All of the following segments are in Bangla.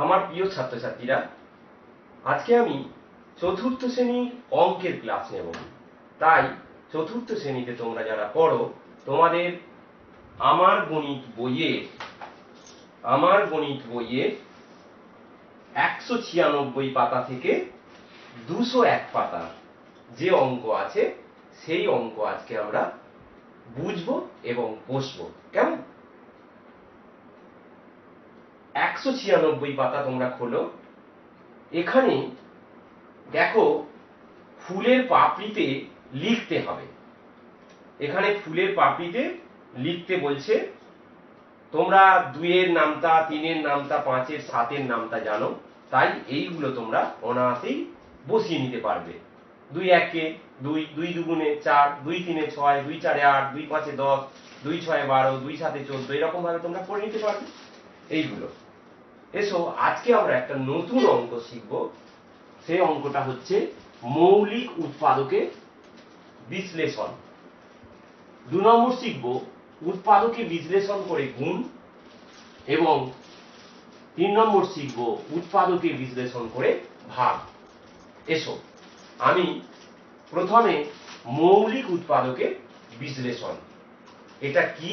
আমার প্রিয় ছাত্রছাত্রীরা, আজকে আমি চতুর্থ শ্রেণীর অঙ্কের ক্লাস নেব। তাই চতুর্থ শ্রেণীতে তোমরা যারা পড়ো, তোমাদের আমার গণিত বইয়ে 196 পাতা থেকে 201 পাতার যে অঙ্ক আছে সেই অঙ্ক আজকে আমরা বুঝবো এবং বসবো। কেমন? 196 পাতা তোমরা খোলো। এখানে দেখো ফুলের পাপড়িতে লিখতে হবে। এখানে ফুলের পাপড়িতে লিখতে বলছে। তোমরা 2 এর নামতা, 3 এর নামতা, 5 এর 7 এর নামতা জানো, তাই এইগুলো তোমরা অনায়াসেই বসিয়ে নিতে পারবে। 2 1 2, 2 2 4, 2 3 6, 2 4 8, 2 5 10, 2 6 12, 2 7 14, এরকম ভাবে তোমরা করে নিতে পারবে এইগুলো। এসো আজকে আমরা একটা নতুন অঙ্ক শিখব। সেই অঙ্কটা হচ্ছে মৌলিক উৎপাদকে বিশ্লেষণ। 2 নম্বর শিখব উৎপাদকে বিশ্লেষণ করে গুণ, এবং 3 নম্বর শিখব উৎপাদকে বিশ্লেষণ করে ভাগ। এসো আমি প্রথমে মৌলিক উৎপাদকে বিশ্লেষণ এটা কি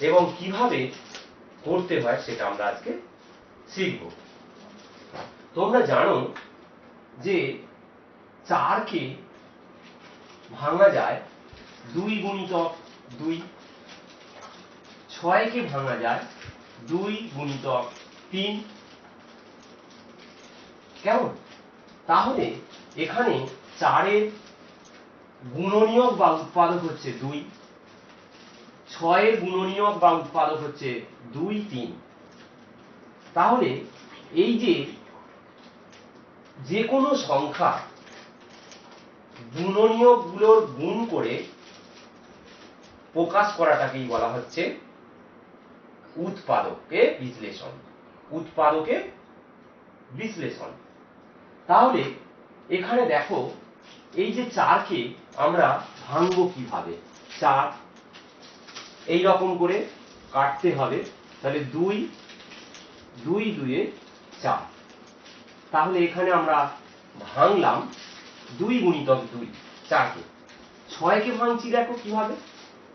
এবং কিভাবে করতে হয় সেটা আমরা আজকে শিখব। তোমরা জানো যে 4 কে ভাঙা যায় 2 গুণিতক 2, 6 কে ভাঙা যায় 2 গুণিতক 3। কেমন? তাহলে এখানে 4 এর গুণনীয়ক বা উৎপাদক হচ্ছে 2, 6 এর গুণনীয়ক বা উৎপাদক হচ্ছে 2 3। তাহলে এই যে কোনো সংখ্যা গুণনীয়ক গুলোর গুণ করে প্রকাশ করাটাকেই বলা হচ্ছে উৎপাদকে বিশ্লেষণ। উৎপাদকে বিশ্লেষণ। তাহলে এখানে দেখো এই যে 4 কে আমরা ভাঙবো কিভাবে। 4 এই রকম করে কাটতে হবে। তাহলে 2 2 2 4। তাহলে এখানে আমরা ভাঙলাম 2 গুণিতক 2, 4 কে। 6 কে ভাঙছি দেখো কিভাবে।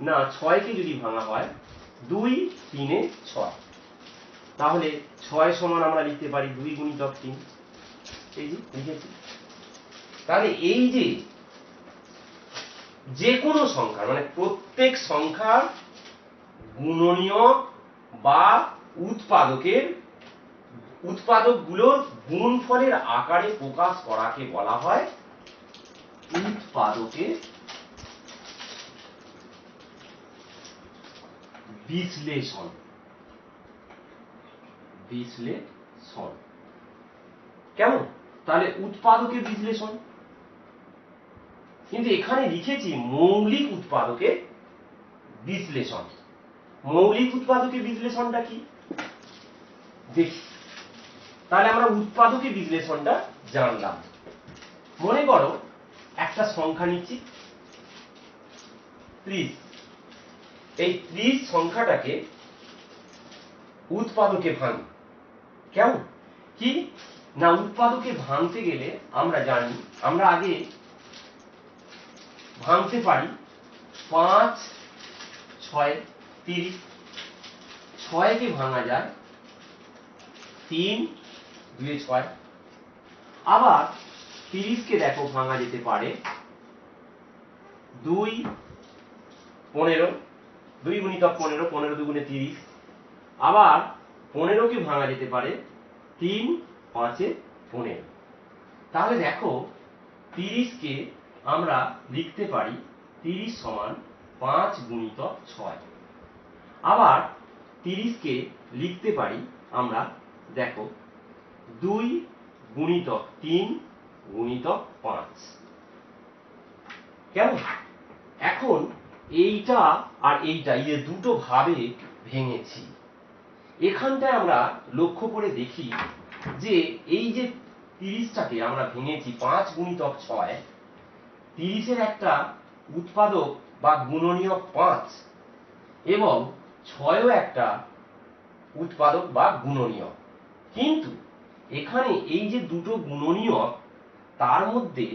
না, 6 কে যদি ভাঙা হয় 2 3 6, তাহলে 6 সমান আমরা লিখতে পারি 2 গুণিতক 3। এই যে লিখেছি। তাহলে এই যে কোনো সংখ্যা মানে প্রত্যেক সংখ্যার গুণনীয়ক বা উৎপাদকগুলোর গুণফলের আকারে প্রকাশ করাকে বলা হয় উৎপাদকে বিশ্লেষণ। বিশ্লেষণ কেমন? তাহলে উৎপাদকে বিশ্লেষণ, কিন্তু এখানে লিখেছি মৌলিক উৎপাদকে বিশ্লেষণ। মৌলিক উৎপাদকে বিশ্লেষণটা কি দেখি। তাহলে আমরা উৎপাদকে বিশ্লেষণটা জানলাম। মনে করো একটা সংখ্যা নিচ্ছি 30। এই 30 সংখ্যাটাকে উৎপাদকে ভাঙি। কেমন? কি না, উৎপাদকে ভাঙতে গেলে আমরা জানি আমরা আগে ভাঙতে পারি 5 6 30। 6 কে ভাঙা যায় 3 2 6। আবার 30 কে দেখো ভাঙা যেতে পারে 2 15, 2 গুণিতক 15, 15 2 30। আবার 15 কে ভাঙা যেতে পারে 3 5 15। তাহলে দেখো 30 কে আমরা লিখতে পারি 30 সমান 5 গুণিতক 6। আবার 30 কে লিখতে পারি আমরা দেখো 2 গুণিতক 3 গুণিতক 5। কেমন? এখন এইটা আর এইটা এই যে দুটো ভাবে ভেঙেছি। এখানটায় আমরা লক্ষ্য করে দেখি যে এই যে 30টাকে আমরা ভেঙেছি 5 গুণিতক 6। 30 এর একটা উৎপাদক বা গুণনীয়ক 5 এবং 6ও একটা উৎপাদক বা গুণনীয়ক। কিন্তু এখানে এই যে দুটো গুণনীয়ক তার মধ্যে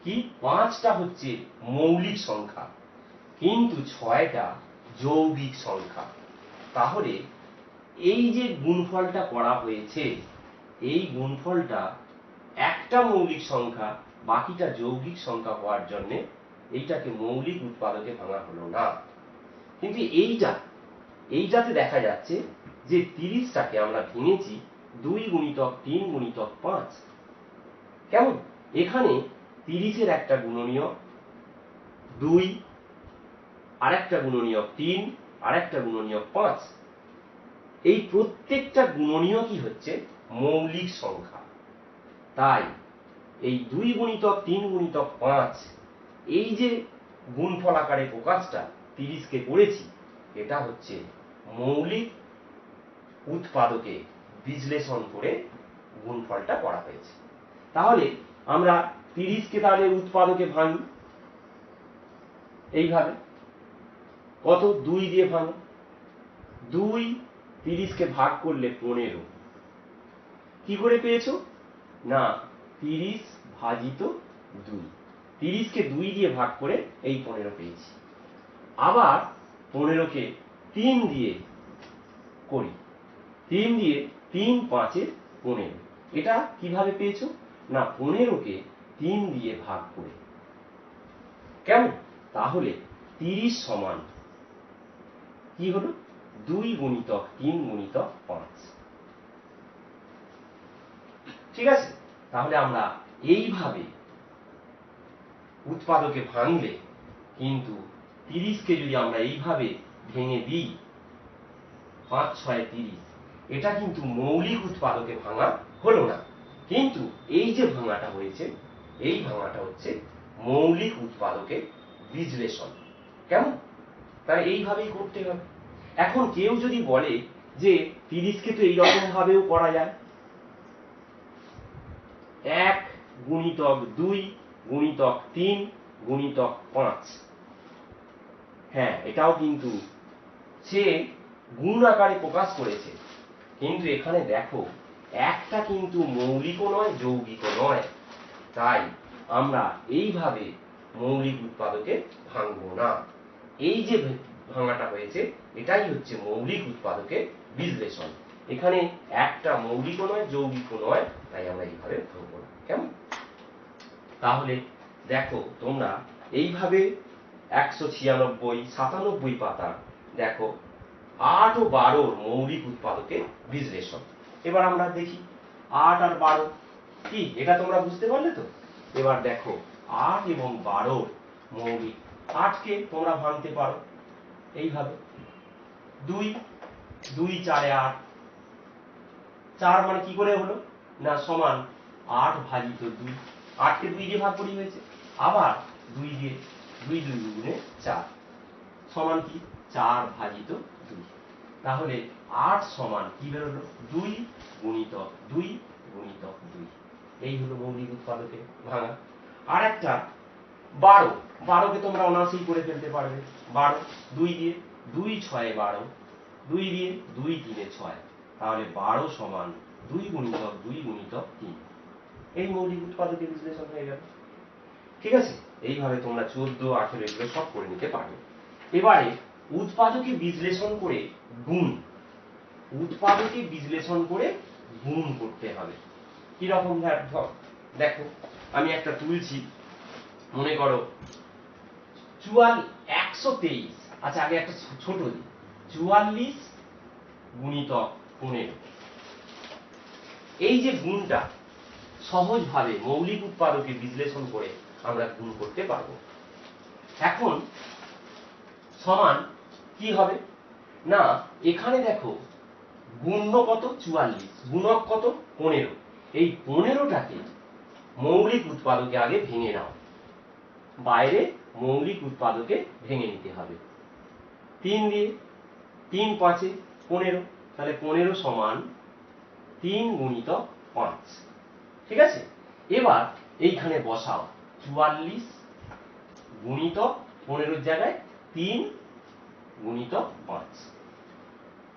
কি 5টা হচ্ছে মৌলিক সংখ্যা, কিন্তু 6টা যৌগিক সংখ্যা। তাহলে এই যে গুণফলটা করা হয়েছে, এই গুণফলটা একটা মৌলিক সংখ্যা বাকিটা যৌগিক সংখ্যা হওয়ার জন্য এইটাকে মৌলিক উৎপাদকে ভাঙা হলো না। কিন্তু এইটাতে দেখা যাচ্ছে যে 30টাকে আমরা ভেঙেছি 2 গুণিতক 3 গুণিতক 5। কেমন? এখানে 30-এর একটা গুণনীয়ক 2, আরেকটা গুণনীয়ক 3, আরেকটা গুণনীয়ক 5। এই প্রত্যেকটা গুণনীয়কই হচ্ছে মৌলিক সংখ্যা। তাই এই 2 গুণিতক 3 গুণিতক 5 এই যে গুণফল আকারে প্রকাশটা 30কে করেছি, এটা হচ্ছে মৌলিক উৎপাদকে বিশ্লেষণ করে গুণফলটা করা হয়েছে। তাহলে আমরা 30কে তাহলে উৎপাদকে ভাঙি এইভাবে। কত? 2 দিয়ে ভাঙো। 2 30কে ভাগ করলে 15। কি করে পেয়েছো? না 30 ভাজিত 2। 30কে 2 দিয়ে ভাগ করে এই 15 পেয়েছি। আবার 15কে 3 দিয়ে করি। 3 দিয়ে 3 5 15। এটা কিভাবে পেয়েছো? না 15কে 3 দিয়ে ভাগ করে। কেমন? তাহলে 30 সমান কি হলো? 2 গুণিতক 3 গুণিতক 5। ঠিক আছে? তাহলে আমরা এইভাবে উৎপাদকে ভাঙলে কিন্তু 30কে যদি আমরা এইভাবে ভেঙে দিই 5 6 30, এটা কিন্তু মৌলিক উৎপাদকে ভাঙা হলো না। কিন্তু এই যে ভাঙাটা হয়েছে, এই ভাঙাটা হচ্ছে মৌলিক উৎপাদকে বিশ্লেষণ। কেমন? তাই এইভাবেই করতে হবে। এখন কেউ যদি বলে যে 30কে তো এইরকম ভাবেও করা যায়, 1 গুণিতক 2 গুণিতক 3 গুণিতক 5। হ্যাঁ, এটাও কিন্তু সে গুণ আকারে প্রকাশ করেছে, কিন্তু এখানে দেখো একটা কিন্তু মৌলিকও নয় যৌগিকও নয়। তাই আমরা এইভাবে মৌলিক উৎপাদকে ভাঙবো না। এই যে ভাঙাটা হয়েছে এটাই হচ্ছে মৌলিক উৎপাদকে বিশ্লেষণ। এখানে একটা মৌলিকও নয় যৌগিকও নয়, তাই আমরা এইভাবে ভাঙবো না। কেমন? তাহলে দেখো তোমরা এইভাবে 196 97 পাতা দেখো 8 ও 12 মৌলিক উৎপাদকে বিশ্লেষণ। এবার আমরা দেখি 8 আর 12 কি, এটা তোমরা বুঝতে পারলে তো? এবার দেখো 8 এবং 12 মৌলিক। 8কে তোমরা ভাঙতে পারো এইভাবে 2 2 4 8। 4 মানে কি করে হলো? না সমান 8 ভাজিত 2। 8কে 2 দিয়ে ভাগ করি হয়েছে। আবার 2 দিয়ে 2 2 গুণে 4 সমান কি? 4 ভাজিত 2। তাহলে 8 সমান কি বেরোলো? 2 গুণিতক 2 গুণিতক 2। এই হলো মৌলিক উৎপাদকে ভাঙা। আর একটা 12। 12কে তোমরা অনায়াসেই করে ফেলতে পারবে। 12 2 দিয়ে 2 6 12, 2 দিয়ে 2 3 6। তাহলে 12 সমান 2 গুণিতক 2 গুণিতক 3। এই মৌলিক উৎপাদকে বিশ্লেষণ হয়ে গেল। ঠিক আছে? এইভাবে তোমরা 14 18 এগুলো সব করে নিতে পারবে। এবারে উৎপাদকে বিশ্লেষণ করে গুণ। উৎপাদকে বিশ্লেষণ করে গুণ করতে হবে। কি রকম? দেখো আমি একটা তুলছি, মনে করো 123। আচ্ছা আগে একটা ছোট দিই, 44 গুণিতক 15। এই যে গুণটা সহজভাবে মৌলিক উৎপাদকে বিশ্লেষণ করে আমরা গুণ করতে পারবো। এখন সমান কি হবে? না এখানে দেখো গুণ্য কত? 44, গুণক কত? 15। এই 15টাকে মৌলিক উৎপাদকে আগে ভেঙে নাও। বাইরে মৌলিক উৎপাদকে ভেঙে নিতে হবে। 3 দিয়ে 3 5 15। তাহলে 15 সমান 3 গুণিতক 5। ঠিক আছে? এবার এইখানে বসাও 44 গুণিতক 15 জায়গায় 3 গুণিতক 5।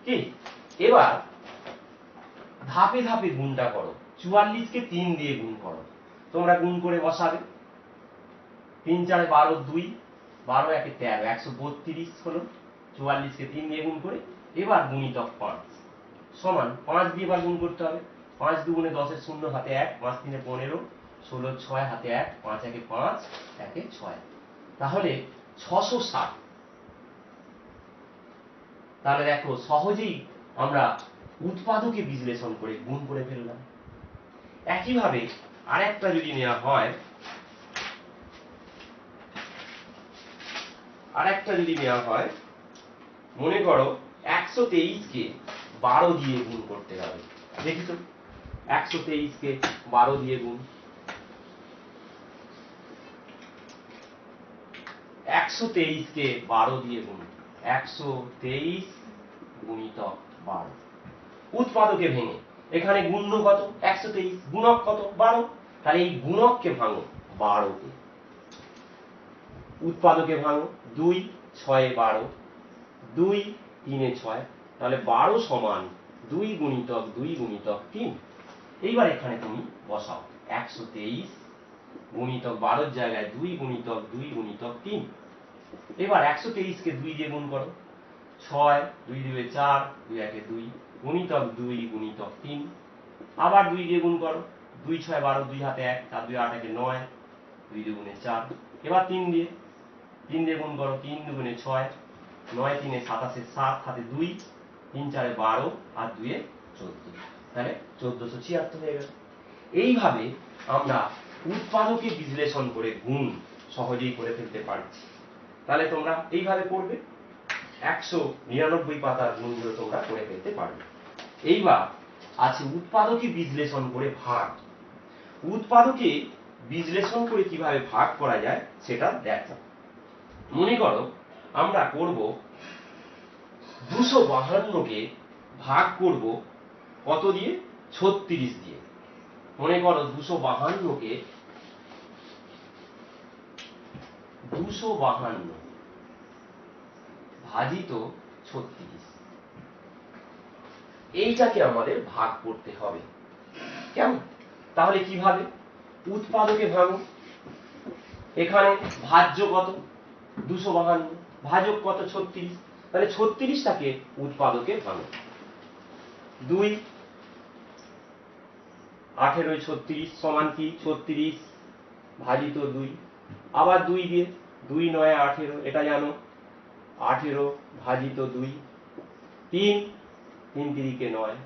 কি? এবার ধাপে ধাপে গুণটা করো। 44কে 3 দিয়ে গুণ করো। তোমরা গুণ করে বসাবে। 3 4 12 2 12 1 13 132 হলো। 44কে 3 দিয়ে গুণ করে এবার গুণিতক 5 সমান 5 দিয়ে এবার গুণ করতে হবে। 5 দুগুণে 10 এর 0 হাতে 1 5 3 15 16 6 হাতে 1 5 1 5 1 6। তাহলে 660। তাহলে দেখো সহজেই আমরা উৎপাদকে বিশ্লেষণ করে গুণ করে ফেললাম। একইভাবে আরেকটা যদি নেওয়া হয়, মনে করো 123কে 12 দিয়ে গুণ করতে হবে। দেখি তো 123কে 12 দিয়ে গুণ। 123কে 12 দিয়ে গুণ। 123 গুণিতক 12। উৎপাদকে ভেঙে এখানে গুণ্য কত 123, গুণক কত 12। তাহলে এই গুণককে ভাঙো 12কে। উৎপাদকে ভাঙো 2 6 12 2 3 6। তাহলে 12 সমান 2 গুণিতক 2 গুণিতক 3। এইবার এখানে তুমি বসাও 123 গুণিতক 12 জায়গায় 2 গুণিতক 2 গুণিতক 3। এবার 123কে 2 দিয়ে গুণ করো। 6 2 2 4 2 1 2 গুণিতক 2 গুণিতক 3। আবার 2 দিয়ে গুণ করো। 2 6 12 2 হাতে 1 4 2 8 1 9 2 দুগুণে 4। এবার 3 দিয়ে গুণ করো। 3 দুগুণে 6 9 3 27 7 হাতে 2 3 4 12 আর 2 14। তাহলে 1476 হয়ে গেল। এইভাবে আমরা উৎপাদকে বিশ্লেষণ করে গুণ সহজেই করে ফেলতে পারছি। তাহলে তোমরা এইভাবে করবে, 199 পাতার গুণগুলো তোমরা করে ফেলতে পারবে। এইবার আছে উৎপাদকে বিশ্লেষণ করে ভাগ। উৎপাদকে বিশ্লেষণ করে কিভাবে ভাগ করা যায় সেটা দেখো। মনে করো আমরা করব 252কে ভাগ করব কত দিয়ে 36 দিয়ে। মনে করো 252কে 252 ভাজিত 36, এইটাকে আমাদের ভাগ করতে হবে। কেমন? তাহলে কিভাবে? উৎপাদকে ভাঙো। এখানে ভাজ্য কত 252, ভাজক কত 36। তাহলে 36টাকে উৎপাদকে ভাঙো। 2 18 36 সমান কি 36 ভাজিত 2। আবার 2 দিয়ে 2 9 18, এটা জানো 18 ভাজিত 2। 3 3 3 কে 9।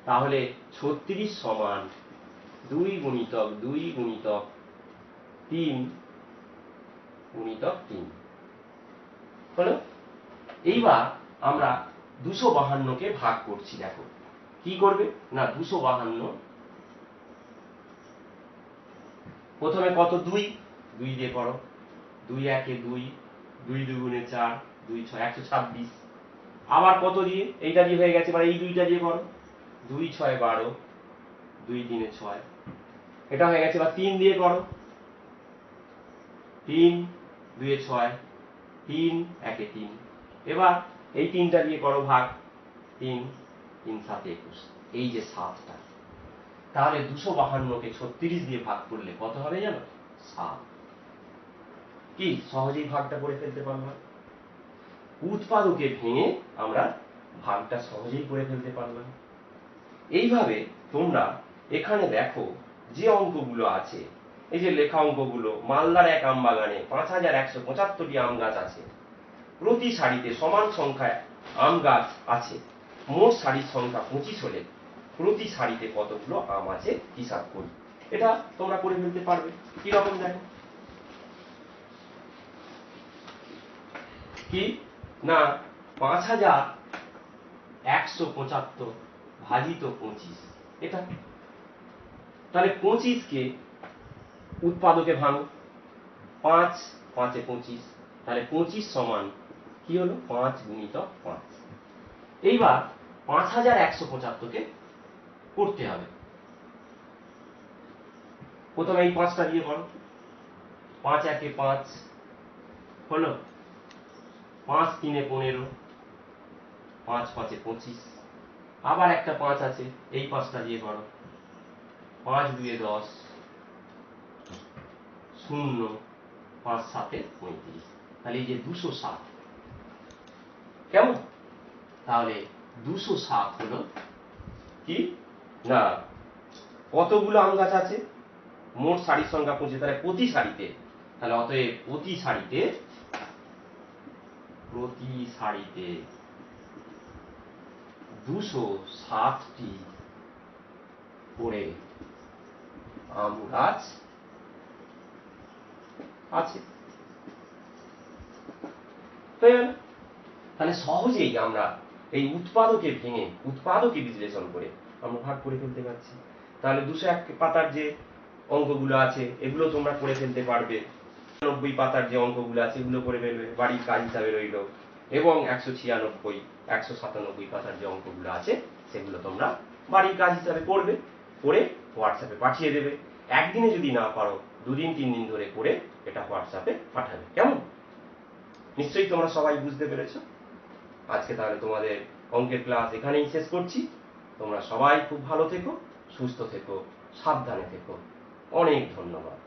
তাহলে 36 সমান 2 গুণিতক 2 গুণিতক 3 গুণিতক 3 হলো। এইবার আমরা 252কে ভাগ করছি। দেখো কি করবে না 252 প্রথমে কত 2 2 দিয়ে করো। 2 1 2 2 দুগুণে 4 2 6 126। আবার কত দিয়ে এইটা দিয়ে হয়ে গেছে, এবার এই 2টা দিয়ে করো। 2 6 12 2 3 6 এটা হয়ে গেছে। এবার 3 দিয়ে করো। 3 2 6 3 1 3। এবার এই 3টা দিয়ে করো ভাগ। 3 3 7 21, এই যে 7টা। তাহলে 252কে 36 দিয়ে ভাগ করলে কত হবে জানো 7। কি সহজেই ভাগটা করে ফেলতে পারলাম। উৎপাদকে ভেঙে আমরা ভাগটা সহজেই করে ফেলতে পারলাম। এইভাবে তোমরা এখানে দেখো যে অঙ্কগুলো আছে, এই যে লেখা অঙ্কগুলো, মালদার এক আম বাগানে 5175টি আম গাছ আছে, প্রতি সারিতে সমান সংখ্যায় আম গাছ আছে, মোট সারির সংখ্যা 25 হলে প্রতি সারিতে কতগুলো আম আছে হিসাব করি। এটা তোমরা করে ফেলতে পারবে। কি রকম দেখো, কি না 5175 ভাজিত 25, এটা। তাহলে 25কে উৎপাদকে ভাঙো। 5 5 এ 25, তাহলে 25 সমান কি হলো 5 গুণিতক 5। এইবার 5175কে করতে হবে। প্রথমে এই 5টা দিয়ে করো। 5 1 5 হলো। 5 3 15 5 5 25। আবার একটা 5 আছে, এই 5টা দিয়ে করো। 5 2 10, 0 5 7 35, তাহলে এই যে 207। কেমন? তাহলে 207 হলো কি না, কতগুলো আম গাছ আছে? মোট সারির সংখ্যা 25, তাহলে প্রতি সারিতে, তাহলে অতএব প্রতি সারিতে 207টি করে আম গাছ আছে। তাহলে সহজেই আমরা এই উৎপাদকে ভেঙে, উৎপাদকে বিশ্লেষণ করে আমরা ভাগ করে ফেলতে পারছি। তাহলে 201 পাতার যে অঙ্কগুলো আছে এগুলো তোমরা করে ফেলতে পারবে, 90 পাতার যে অঙ্কগুলো আছে এগুলো করে ফেলবে, বাড়ির কাজ হিসাবে রইল। এবং 196 197 পাতার যে অঙ্কগুলো আছে সেগুলো তোমরা বাড়ির কাজ হিসাবে করবে, করে হোয়াটসঅ্যাপে পাঠিয়ে দেবে। একদিনে যদি না পারো 2 দিন 3 দিন ধরে করে এটা হোয়াটসঅ্যাপে পাঠাবে। কেমন? নিশ্চয়ই তোমরা সবাই বুঝতে পেরেছো। আজকে তাহলে তোমাদের অঙ্কের ক্লাস এখানেই শেষ করছি। তোমরা সবাই খুব ভালো থেকো, সুস্থ থেকো, সাবধানে থেকো। অনেক ধন্যবাদ।